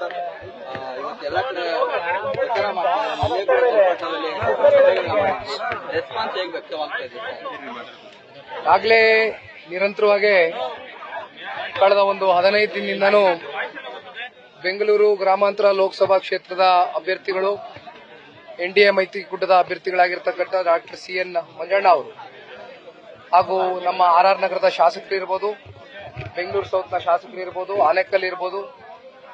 Sir, ಇವತ್ತೆಲ್ಲ ಕಡೆ ಪ್ರಚಾರ ಮಾಡ್ತಾರೆ. ರೆಸ್ಪಾನ್ಸ್ ಹೇಗೆ ವ್ಯಕ್ತವಾಗ್ತಾ ಇದೆ ಸರ್? ಆಗ್ಲೇ ನಿರಂತರವಾಗಿ ಕಳೆದ ಒಂದು 15 ದಿನದಿಂದನೂ ಬೆಂಗಳೂರು ಗ್ರಾಮಾಂತರ ಲೋಕಸಭಾ ಕ್ಷೇತ್ರದ ಅಭ್ಯರ್ಥಿಗಳು ಎನ್ಡಿಎ ಮೈತ್ರಿಕೂಟದ ಅಭ್ಯರ್ಥಿಗಳಾಗಿರ್ತಕ್ಕಂಥ ಡಾಕ್ಟರ್ ಸಿಎನ್ ಮಂಜಣ್ಣ ಅವರು ಹಾಗೂ ನಮ್ಮ ಆರ್ ನಗರದ ಶಾಸಕರು ಇರ್ಬೋದು, ಬೆಂಗಳೂರು ಸೌತ್ನ ಶಾಸಕರು ಇರ್ಬೋದು, ಆನೇಕಲ್ ಇರ್ಬೋದು,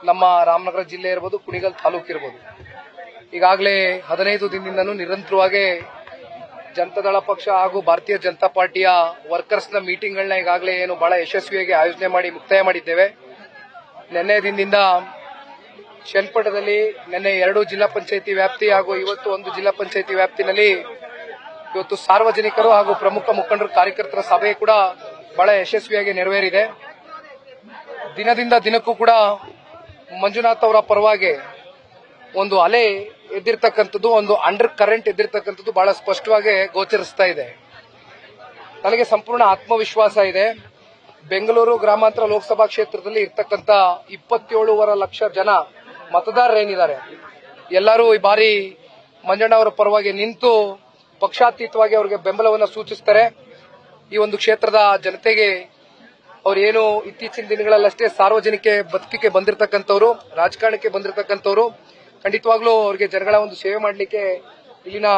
ನಮ್ಮ ರಾಮನಗರ ಜಿಲ್ಲೆ ಇರ್ಬೋದು, ಕುಣಿಗಲ್ ತಾಲೂಕು ಇರ್ಬೋದು, ಈಗಾಗಲೇ 15 ದಿನದಿಂದನೂ ನಿರಂತರವಾಗಿ ಜನತಾದಳ ಪಕ್ಷ ಹಾಗೂ ಭಾರತೀಯ ಜನತಾ ಪಾರ್ಟಿಯ ವರ್ಕರ್ಸ್ನ ಮೀಟಿಂಗ್ಗಳನ್ನ ಈಗಾಗಲೇ ಏನು ಬಹಳ ಯಶಸ್ವಿಯಾಗಿ ಆಯೋಜನೆ ಮಾಡಿ ಮುಕ್ತಾಯ ಮಾಡಿದ್ದೇವೆ. ನಿನ್ನೆ ದಿನದಿಂದ ಚನ್ನಪಟ್ಟಣದಲ್ಲಿ ನಿನ್ನೆ 2 ಜಿಲ್ಲಾ ಪಂಚಾಯಿತಿ ವ್ಯಾಪ್ತಿ ಹಾಗೂ ಇವತ್ತು 1 ಜಿಲ್ಲಾ ಪಂಚಾಯಿತಿ ವ್ಯಾಪ್ತಿನಲ್ಲಿ ಇವತ್ತು ಸಾರ್ವಜನಿಕರು ಹಾಗೂ ಪ್ರಮುಖ ಮುಖಂಡರು ಕಾರ್ಯಕರ್ತರ ಸಭೆ ಕೂಡ ಬಹಳ ಯಶಸ್ವಿಯಾಗಿ ನೆರವೇರಿದೆ. ದಿನದಿಂದ ದಿನಕ್ಕೂ ಕೂಡ ಮಂಜುನಾಥ್ ಅವರ ಪರವಾಗಿ ಒಂದು ಅಲೆ ಎದ್ದಿರ್ತಕ್ಕಂಥದ್ದು, ಒಂದು ಅಂಡರ್ ಕರೆಂಟ್ ಎದ್ದಿರ್ತಕ್ಕಂಥದ್ದು ಬಹಳ ಸ್ಪಷ್ಟವಾಗಿ ಗೋಚರಿಸ್ತಾ ಇದೆ. ನನಗೆ ಸಂಪೂರ್ಣ ಆತ್ಮವಿಶ್ವಾಸ ಇದೆ. ಬೆಂಗಳೂರು ಗ್ರಾಮಾಂತರ ಲೋಕಸಭಾ ಕ್ಷೇತ್ರದಲ್ಲಿ ಇರ್ತಕ್ಕಂಥ 27.5 ಲಕ್ಷ ಜನ ಮತದಾರರೇನಿದ್ದಾರೆ ಎಲ್ಲರೂ ಈ ಬಾರಿ ಮಂಜಣ್ಣ ಅವರ ಪರವಾಗಿ ನಿಂತು ಪಕ್ಷಾತೀತವಾಗಿ ಅವರಿಗೆ ಬೆಂಬಲವನ್ನು ಸೂಚಿಸುತ್ತಾರೆ. ಈ ಒಂದು ಕ್ಷೇತ್ರದ ಜನತೆಗೆ ಅವರೇನು ಇತ್ತೀಚಿನ ದಿನಗಳಲ್ಲಷ್ಟೇ ಸಾರ್ವಜನಿಕ ಬದುಕಿಗೆ ಬಂದಿರತಕ್ಕಂಥವ್ರು, ರಾಜಕಾರಣಕ್ಕೆ ಬಂದಿರತಕ್ಕಂಥವ್ರು, ಖಂಡಿತವಾಗ್ಲೂ ಅವರಿಗೆ ಜನಗಳ ಒಂದು ಸೇವೆ ಮಾಡಲಿಕ್ಕೆ ಇಲ್ಲಿನ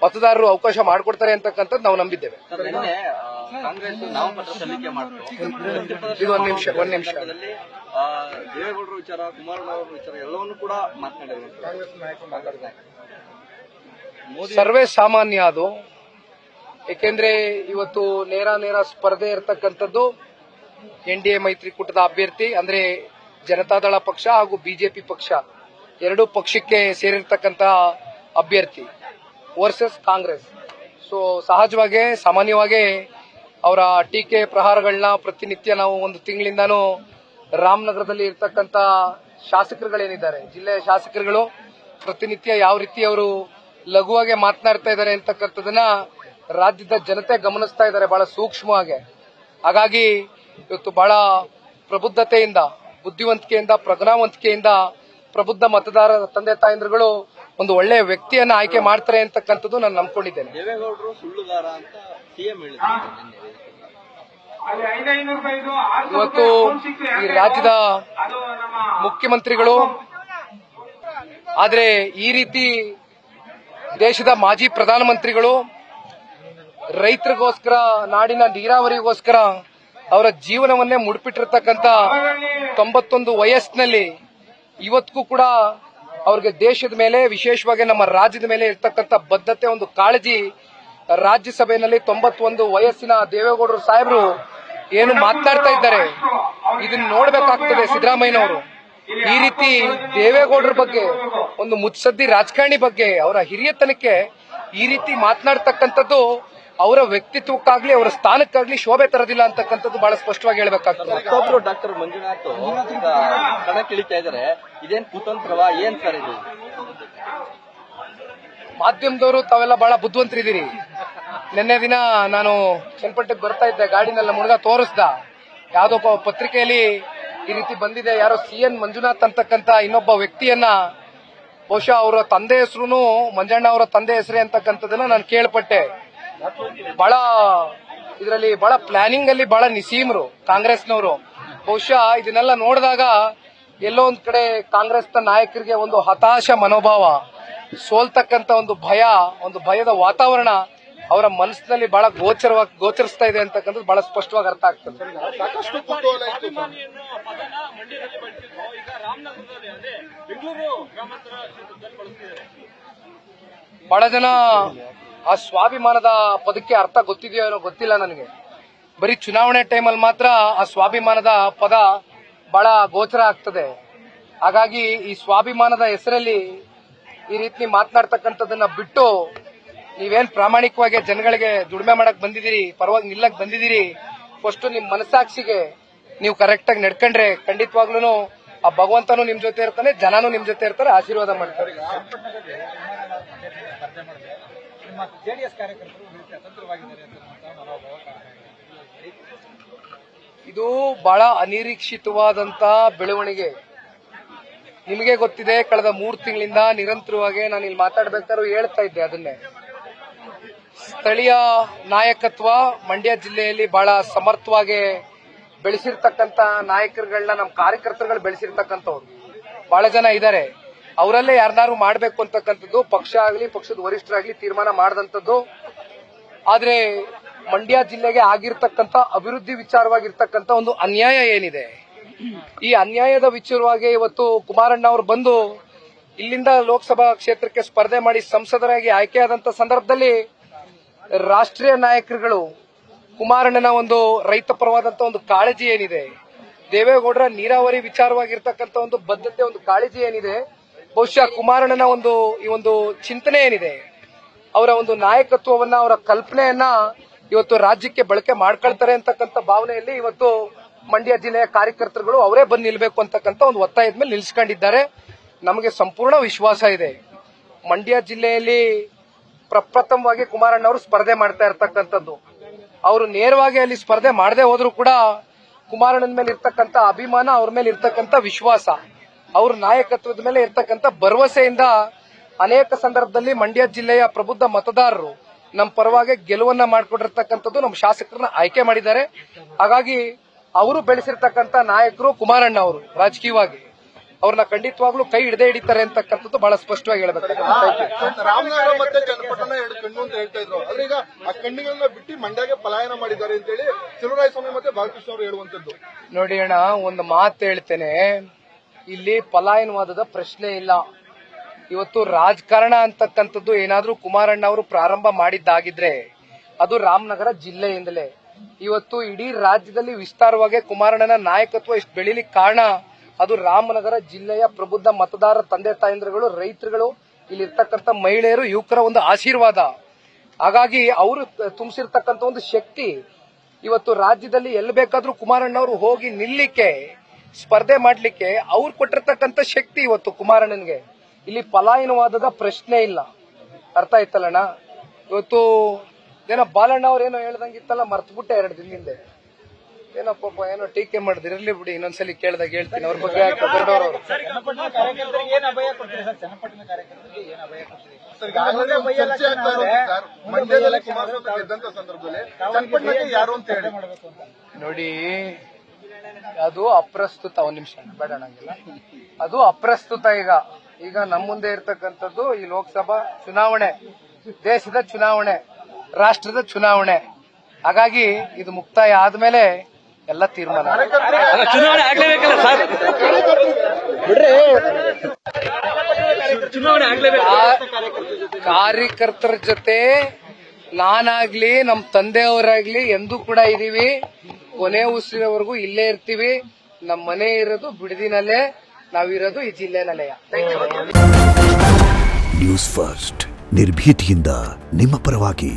ಮತದಾರರು ಅವಕಾಶ ಮಾಡಿಕೊಡ್ತಾರೆ ಅಂತಕ್ಕಂಥದ್ದು ನಾವು ನಂಬಿದ್ದೇವೆ. ಕಾಂಗ್ರೆಸ್ ನಾಮಪತ್ರ ಸಲ್ಲಿಕೆ ಇದು ಒಂದ್ ನಿಮಿಷ ದೇವೇಗೌಡರ ವಿಚಾರ, ಕುಮಾರಣ್ಣವರ ವಿಚಾರ ಎಲ್ಲವನ್ನೂ ಕೂಡ ಮಾತನಾಡಿದ್ದಾರೆ. ಸರ್ವೇ ಸಾಮಾನ್ಯ ಅದು. ಏಕೆಂದ್ರೆ ಇವತ್ತು ನೇರ ಸ್ಪರ್ಧೆ ಇರತಕ್ಕಂಥದ್ದು ಎನ್ಡಿಎ ಮೈತ್ರಿಕೂಟದ ಅಭ್ಯರ್ಥಿ ಅಂದ್ರೆ ಜನತಾದಳ ಪಕ್ಷ ಹಾಗೂ ಬಿಜೆಪಿ ಪಕ್ಷ ಎರಡೂ ಪಕ್ಷಕ್ಕೆ ಸೇರಿರ್ತಕ್ಕಂಥ ಅಭ್ಯರ್ಥಿ ವರ್ಸಸ್ ಕಾಂಗ್ರೆಸ್. ಸೊ ಸಹಜವಾಗಿ ಸಾಮಾನ್ಯವಾಗಿ ಅವರ ಟೀಕೆ ಪ್ರಹಾರಗಳನ್ನ ಪ್ರತಿನಿತ್ಯ ನಾವು 1 ತಿಂಗಳಿಂದಾನು ರಾಮನಗರದಲ್ಲಿ ಇರ್ತಕ್ಕಂಥ ಶಾಸಕರುಗಳೇನಿದ್ದಾರೆ, ಜಿಲ್ಲೆಯ ಶಾಸಕರುಗಳು ಪ್ರತಿನಿತ್ಯ ಯಾವ ರೀತಿ ಅವರು ಲಘುವಾಗಿ ಮಾತನಾಡ್ತಾ ಇದ್ದಾರೆ ಅಂತಕ್ಕಂಥದನ್ನ ರಾಜ್ಯದ ಜನತೆ ಗಮನಿಸ್ತಾ ಇದ್ದಾರೆ ಬಹಳ ಸೂಕ್ಷ್ಮವಾಗಿ. ಹಾಗಾಗಿ ಇವತ್ತು ಬಹಳ ಪ್ರಬುದ್ಧತೆಯಿಂದ, ಬುದ್ಧಿವಂತಿಕೆಯಿಂದ, ಪ್ರಜ್ಞಾವಂತಿಕೆಯಿಂದ ಪ್ರಬುದ್ಧ ಮತದಾರ ತಂದೆ ತಾಯಂದ್ರುಗಳು ಒಂದು ಒಳ್ಳೆಯ ವ್ಯಕ್ತಿಯನ್ನ ಆಯ್ಕೆ ಮಾಡ್ತಾರೆ ಅಂತಕ್ಕಂಥದ್ದು ನಾನು ನಂಬ್ಕೊಂಡಿದ್ದೇನೆ. ದೇವೇಗೌಡರು ಸುಳ್ಳುಗಾರ ಅಂತ ಸಿಎಂ ಹೇಳಿದ್ದಾರೆ. ಇವತ್ತು ಈ ರಾಜ್ಯದ ಮುಖ್ಯಮಂತ್ರಿಗಳು ಆದ್ರೆ ಈ ರೀತಿ ದೇಶದ ಮಾಜಿ ಪ್ರಧಾನಮಂತ್ರಿಗಳು ರೈತರಿಗೋಸ್ಕರ, ನಾಡಿನ ನೀರಾವರಿಗೋಸ್ಕರ ಅವರ ಜೀವನವನ್ನೇ ಮುಡುಪಿಟ್ಟಿರ್ತಕ್ಕಂಥ 91 ವಯಸ್ಸಿನಲ್ಲಿ ಇವತ್ತಿಗೂ ಕೂಡ ಅವ್ರಿಗೆ ದೇಶದ ಮೇಲೆ, ವಿಶೇಷವಾಗಿ ನಮ್ಮ ರಾಜ್ಯದ ಮೇಲೆ ಇರ್ತಕ್ಕಂಥ ಬದ್ಧತೆ, ಒಂದು ಕಾಳಜಿ ರಾಜ್ಯಸಭೆಯಲ್ಲಿ 91 ವಯಸ್ಸಿನ ದೇವೇಗೌಡರು ಸಾಹೇಬರು ಏನು ಮಾತನಾಡ್ತಾ ಇದ್ದಾರೆ ಇದನ್ನ ನೋಡಬೇಕಾಗ್ತದೆ. ಸಿದ್ದರಾಮಯ್ಯನವರು ಈ ರೀತಿ ದೇವೇಗೌಡರ ಬಗ್ಗೆ, ಒಂದು ಮುತ್ಸದ್ದಿ ರಾಜಕಾರಣಿ ಬಗ್ಗೆ, ಅವರ ಹಿರಿಯತನಕ್ಕೆ ಈ ರೀತಿ ಮಾತನಾಡ್ತಕ್ಕಂಥದ್ದು ಅವರ ವ್ಯಕ್ತಿತ್ವಕ್ಕಾಗ್ಲಿ ಅವರ ಸ್ಥಾನಕ್ಕಾಗ್ಲಿ ಶೋಭೆ ತರೋದಿಲ್ಲ ಅಂತಕ್ಕಂಥದ್ದು ಬಹಳ ಸ್ಪಷ್ಟವಾಗಿ ಹೇಳಬೇಕಾಗ್ತದೆ. ಮತ್ತೊಬ್ರು ಡಾಕ್ಟರ್ ಮಂಜುನಾಥ್ ಕಣಕ್ಕಿಳಿತಾ ಇದ್ದಾರೆ. ಇದೇನ್ ಕುತಂತ್ರವಾ, ಏನ್ ಸರ್ ಇದು? ಮಾಧ್ಯಮದವರು ತಾವೆಲ್ಲ ಬಹಳ ಬುದ್ಧಿವಂತರಿದ್ದೀರಿ. ನಿನ್ನೆ ದಿನ ನಾನು ಚನ್ನಪಟ್ಟಣಕ್ಕೆ ಬರ್ತಾ ಇದ್ದೆ, ಗಾಡಿನೆಲ್ಲ ಮುಳುಗ ತೋರಿಸ್ದ, ಯಾವ್ದೋ ಪತ್ರಿಕೆಯಲ್ಲಿ ಈ ರೀತಿ ಬಂದಿದೆ, ಯಾರೋ ಸಿಎನ್ ಮಂಜುನಾಥ್ ಅಂತಕ್ಕಂಥ ಇನ್ನೊಬ್ಬ ವ್ಯಕ್ತಿಯನ್ನ, ಬಹುಶಃ ಅವರ ತಂದೆ ಹೆಸರು ಮಂಜಣ್ಣ ಅವರ ತಂದೆ ಹೆಸರೇ ಅಂತಕ್ಕಂಥದನ್ನ ನಾನು ಕೇಳ್ಪಟ್ಟೆ. ಬಹಳ ಇದರಲ್ಲಿ ಬಹಳ ಪ್ಲಾನಿಂಗ್ ಅಲ್ಲಿ ಬಹಳ ನಿಸೀಮರು ಕಾಂಗ್ರೆಸ್ನವರು. ಬಹುಶಃ ಇದನ್ನೆಲ್ಲ ನೋಡಿದಾಗ ಎಲ್ಲೋ ಒಂದ್ ಕಡೆ ಕಾಂಗ್ರೆಸ್ನ ನಾಯಕರಿಗೆ ಒಂದು ಹತಾಶ ಮನೋಭಾವ, ಸೋಲ್ತಕ್ಕಂಥ ಒಂದು ಭಯದ ವಾತಾವರಣ ಅವರ ಮನಸ್ಸಿನಲ್ಲಿ ಬಹಳ ಗೋಚರಿಸ್ತಾ ಇದೆ ಅಂತಕ್ಕಂಥದ್ದು ಬಹಳ ಸ್ಪಷ್ಟವಾಗಿ ಅರ್ಥ ಆಗ್ತದೆ. ಸಾಕಷ್ಟು ಬಹಳ ಜನ ಆ ಸ್ವಾಭಿಮಾನದ ಪದಕ್ಕೆ ಅರ್ಥ ಗೊತ್ತಿದೆಯೋ ಏನೋ ಗೊತ್ತಿಲ್ಲ ನನಗೆ. ಬರೀ ಚುನಾವಣೆ ಟೈಮಲ್ಲಿ ಮಾತ್ರ ಆ ಸ್ವಾಭಿಮಾನದ ಪದ ಬಹಳ ಗೋಚರ ಆಗ್ತದೆ. ಹಾಗಾಗಿ ಈ ಸ್ವಾಭಿಮಾನದ ಹೆಸರಲ್ಲಿ ಈ ರೀತಿ ಮಾತನಾಡ್ತಕ್ಕಂಥದ್ದನ್ನ ಬಿಟ್ಟು ನೀವೇನ್ ಪ್ರಾಮಾಣಿಕವಾಗಿ ಜನಗಳಿಗೆ ದುಡಿಮೆ ಮಾಡಕ್ ಬಂದಿದ್ದೀರಿ, ಪರವಾಗಿ ನಿಲ್ಲಕ್ ಬಂದಿದ್ದೀರಿ, ಫಸ್ಟ್ ನಿಮ್ ಮನಸ್ಸಾಕ್ಷಿಗೆ ನೀವು ಕರೆಕ್ಟ್ ಆಗಿ ನಡ್ಕೊಂಡ್ರೆ ಖಂಡಿತವಾಗ್ಲೂ ಆ ಭಗವಂತನೂ ನಿಮ್ ಜೊತೆ ಇರ್ತಾನೆ, ಜನನೂ ನಿಮ್ ಜೊತೆ ಇರ್ತಾರೆ, ಆಶೀರ್ವಾದ ಮಾಡ್ತಾರೆ. ಇದು ಬಹಳ ಅನಿರೀಕ್ಷಿತವಾದಂತ ಬೆಳವಣಿಗೆ. ನಿಮಗೆ ಗೊತ್ತಿದೆ, ಕಳೆದ 3 ತಿಂಗಳಿಂದ ನಿರಂತರವಾಗಿ ನಾನು ಇಲ್ಲಿ ಮಾತಾಡ್ಬೇಕಾದ್ರೂ ಹೇಳ್ತಾ ಇದ್ದೆ ಅದನ್ನೇ. ಸ್ಥಳೀಯ ನಾಯಕತ್ವ ಮಂಡ್ಯ ಜಿಲ್ಲೆಯಲ್ಲಿ ಬಹಳ ಸಮರ್ಥವಾಗಿ ಬೆಳೆಸಿರ್ತಕ್ಕಂಥ ನಾಯಕರುಗಳನ್ನ ನಮ್ಮ ಕಾರ್ಯಕರ್ತರುಗಳು ಬೆಳೆಸಿರ್ತಕ್ಕಂಥವ್ರು ಬಹಳ ಜನ ಇದ್ದಾರೆ. ಅವರಲ್ಲೇ ಯಾರನ್ನಾರು ಮಾಡಬೇಕು ಅಂತಕ್ಕಂಥದ್ದು ಪಕ್ಷ ಆಗಲಿ ಪಕ್ಷದ ವರಿಷ್ಠರಾಗ್ಲಿ ತೀರ್ಮಾನ ಮಾಡದಂಥದ್ದು. ಆದ್ರೆ ಮಂಡ್ಯ ಜಿಲ್ಲೆಗೆ ಆಗಿರ್ತಕ್ಕಂಥ ಅಭಿವೃದ್ಧಿ ವಿಚಾರವಾಗಿರ್ತಕ್ಕಂಥ ಒಂದು ಅನ್ಯಾಯ ಏನಿದೆ, ಈ ಅನ್ಯಾಯದ ವಿಚಾರವಾಗಿ ಇವತ್ತು ಕುಮಾರಣ್ಣ ಅವರು ಬಂದು ಇಲ್ಲಿಂದ ಲೋಕಸಭಾ ಕ್ಷೇತ್ರಕ್ಕೆ ಸ್ಪರ್ಧೆ ಮಾಡಿ ಸಂಸದರಾಗಿ ಆಯ್ಕೆಯಾದಂತ ಸಂದರ್ಭದಲ್ಲಿ ರಾಷ್ಟ್ರೀಯ ನಾಯಕರುಗಳು ಕುಮಾರಣ್ಣನ ಒಂದು ರೈತ ಪರವಾದಂತ ಒಂದು ಕಾಳಜಿ ಏನಿದೆ, ದೇವೇಗೌಡರ ನೀರಾವರಿ ವಿಚಾರವಾಗಿರ್ತಕ್ಕಂಥ ಒಂದು ಬದ್ಧತೆ, ಒಂದು ಕಾಳಜಿ ಏನಿದೆ, ಬಹುಶಃ ಕುಮಾರಣ್ಣನ ಈ ಒಂದು ಚಿಂತನೆ ಏನಿದೆ, ಅವರ ಒಂದು ನಾಯಕತ್ವವನ್ನ, ಅವರ ಕಲ್ಪನೆಯನ್ನ ಇವತ್ತು ರಾಜ್ಯಕ್ಕೆ ಬಳಕೆ ಮಾಡ್ಕೊಳ್ತಾರೆ ಅಂತಕ್ಕಂಥ ಭಾವನೆಯಲ್ಲಿ ಇವತ್ತು ಮಂಡ್ಯ ಜಿಲ್ಲೆಯ ಕಾರ್ಯಕರ್ತರುಗಳು ಅವರೇ ಬಂದು ನಿಲ್ಬೇಕು ಅಂತಕ್ಕಂಥ ಒಂದು ಒತ್ತಾಯದ ಮೇಲೆ ನಿಲ್ಸ್ಕೊಂಡಿದ್ದಾರೆ. ನಮಗೆ ಸಂಪೂರ್ಣ ವಿಶ್ವಾಸ ಇದೆ, ಮಂಡ್ಯ ಜಿಲ್ಲೆಯಲ್ಲಿ ಪ್ರಪ್ರಥಮವಾಗಿ ಕುಮಾರಣ್ಣ ಅವರು ಸ್ಪರ್ಧೆ ಮಾಡ್ತಾ ಇರ್ತಕ್ಕಂಥದ್ದು. ಅವರು ನೇರವಾಗಿ ಅಲ್ಲಿ ಸ್ಪರ್ಧೆ ಮಾಡದೆ ಹೋದ್ರು ಕೂಡ ಕುಮಾರಣ್ಣನ ಮೇಲೆ ಇರ್ತಕ್ಕಂಥ ಅಭಿಮಾನ, ಅವ್ರ ಮೇಲೆ ಇರ್ತಕ್ಕಂಥ ವಿಶ್ವಾಸ, ಅವ್ರ ನಾಯಕತ್ವದ ಮೇಲೆ ಇರ್ತಕ್ಕಂಥ ಭರವಸೆಯಿಂದ ಅನೇಕ ಸಂದರ್ಭದಲ್ಲಿ ಮಂಡ್ಯ ಜಿಲ್ಲೆಯ ಪ್ರಬುದ್ಧ ಮತದಾರರು ನಮ್ಮ ಪರವಾಗಿ ಗೆಲುವನ್ನ ಮಾಡಿಕೊಂಡಿರ್ತಕ್ಕಂಥದ್ದು, ನಮ್ಮ ಶಾಸಕರನ್ನ ಆಯ್ಕೆ ಮಾಡಿದ್ದಾರೆ. ಹಾಗಾಗಿ ಅವರು ಬೆಳೆಸಿರ್ತಕ್ಕಂಥ ನಾಯಕರು ಕುಮಾರಣ್ಣ ಅವರು ರಾಜಕೀಯವಾಗಿ ಅವ್ರನ್ನ ಖಂಡಿತವಾಗ್ಲೂ ಕೈ ಹಿಡದೇ ಹಿಡಿತಾರೆ ಅಂತಕ್ಕಂಥದ್ದು ಬಹಳ ಸ್ಪಷ್ಟವಾಗಿ ಹೇಳ್ಬೇಕಾಗುತ್ತೆ. ರಾಮನಗರ ಮತ್ತೆ ಚನ್ನಪಟ್ಟಣ 2 ಕಣ್ಣು ಅಂತ ಹೇಳ್ತಾ ಇದ್ರು, ಆದ್ರೆ ಈಗ ಆ ಕಣ್ಣುಗಳನ್ನ ಬಿಟ್ಟು ಮಂಡ್ಯಗೆ ಪಲಾಯನ ಮಾಡಿದ್ದಾರೆ ಅಂತ ಹೇಳಿ ಸ್ವಾಮಿ ಮತ್ತೆ ಬಾಲಕೃಷ್ಣ ಅವರು ಹೇಳುವಂತದ್ದು. ನೋಡಿ ಅಣ್ಣ, ಒಂದು ಮಾತು ಹೇಳ್ತೇನೆ, ಇಲ್ಲಿ ಪಲಾಯನವಾದದ ಪ್ರಶ್ನೆ ಇಲ್ಲ. ಇವತ್ತು ರಾಜಕಾರಣ ಅಂತಕ್ಕಂಥದ್ದು ಏನಾದ್ರೂ ಕುಮಾರಣ್ಣ ಅವರು ಪ್ರಾರಂಭ ಮಾಡಿದ್ದಾಗಿದ್ರೆ ಅದು ರಾಮನಗರ ಜಿಲ್ಲೆಯಿಂದಲೇ. ಇವತ್ತು ಇಡೀ ರಾಜ್ಯದಲ್ಲಿ ವಿಸ್ತಾರವಾಗಿ ಕುಮಾರಣ್ಣನ ನಾಯಕತ್ವ ಇಷ್ಟು ಬೆಳಿಲಿಕ್ಕೆ ಕಾರಣ ಅದು ರಾಮನಗರ ಜಿಲ್ಲೆಯ ಪ್ರಬುದ್ಧ ಮತದಾರ ತಂದೆ ತಾಯಂದ್ರುಗಳು, ರೈತರುಗಳು, ಇಲ್ಲಿರ್ತಕ್ಕಂಥ ಮಹಿಳೆಯರು, ಯುವಕರ ಒಂದು ಆಶೀರ್ವಾದ. ಹಾಗಾಗಿ ಅವರು ತುಂಬಿಸಿರ್ತಕ್ಕಂಥ ಒಂದು ಶಕ್ತಿ ಇವತ್ತು ರಾಜ್ಯದಲ್ಲಿ ಎಲ್ಲಿ ಬೇಕಾದ್ರೂ ಕುಮಾರಣ್ಣ ಅವರು ಹೋಗಿ ನಿಲ್ಲಿಕ್ಕೆ, ಸ್ಪರ್ಧೆ ಮಾಡ್ಲಿಕ್ಕೆ ಅವ್ರು ಕೊಟ್ಟಿರ್ತಕ್ಕಂಥ ಶಕ್ತಿ ಇವತ್ತು ಕುಮಾರಣ್ಣನ್ಗೆ. ಇಲ್ಲಿ ಪಲಾಯನವಾದದ ಪ್ರಶ್ನೆ ಇಲ್ಲ. ಅರ್ಥ ಆಯ್ತಲ್ಲಣ್ಣ? ಇವತ್ತು ಏನೋ ಬಾಲಣ್ಣ ಅವ್ರು ಏನೋ ಹೇಳ್ದಂಗಿತ್ತಲ್ಲ, ಮರ್ತ್ಬಿಟ್ಟೆ 2 ದಿನದಿಂದ. ಏನೋ ಪಾಪ ಏನೋ ಟೀಕೆ ಮಾಡಿದ್ರು, ಇರ್ಲಿ ಬಿಡಿ, ಇನ್ನೊಂದ್ಸಲಿ ಕೇಳ್ದಾಗ ಹೇಳ್ತೀನಿ ಅವ್ರ ಬಗ್ಗೆ. ನೋಡಿ, ಅದು ಅಪ್ರಸ್ತುತ. ಒಂದ್ ನಿಮಿಷ ಬೇಡ ಅನ್ನಂಗಿಲ್ಲ, ಅದು ಅಪ್ರಸ್ತುತ. ಈಗ ನಮ್ಮ ಮುಂದೆ ಇರ್ತಕ್ಕಂಥದ್ದು ಈ ಲೋಕಸಭಾ ಚುನಾವಣೆ, ದೇಶದ ಚುನಾವಣೆ, ರಾಷ್ಟ್ರದ ಚುನಾವಣೆ. ಹಾಗಾಗಿ ಇದು ಮುಕ್ತಾಯ ಆದ್ಮೇಲೆ ಎಲ್ಲ ತೀರ್ಮಾನ. ಚುನಾವಣೆ ಆಗ್ಲೇಬೇಕಲ್ಲ ಸರ್, ಚುನಾವಣೆ ಆಗ್ಲೇಬೇಕು. ಕಾರ್ಯಕರ್ತರ ಜೊತೆ ನಾನಾಗ್ಲಿ ನಮ್ಮ ತಂದೆಯವರಾಗ್ಲಿ ಎಂದೂ ಕೂಡ ಇದೀವಿ, ಕೊನೆ ಉಸಿರವರೆಗೂ ಇಲ್ಲೇ ಇರ್ತೀವಿ. ನಮ್ಮ ಮನೆ ಇರೋದು ಬಿಡದಿನಲ್ಲೇ, ನಾವಿರೋದು ಈ ಜಿಲ್ಲೆನಲ್ಲೇ. ನ್ಯೂಸ್ ಫಸ್ಟ್, ನಿರ್ಭೀತಿಯಿಂದ ನಿಮ್ಮ ಪರವಾಗಿ.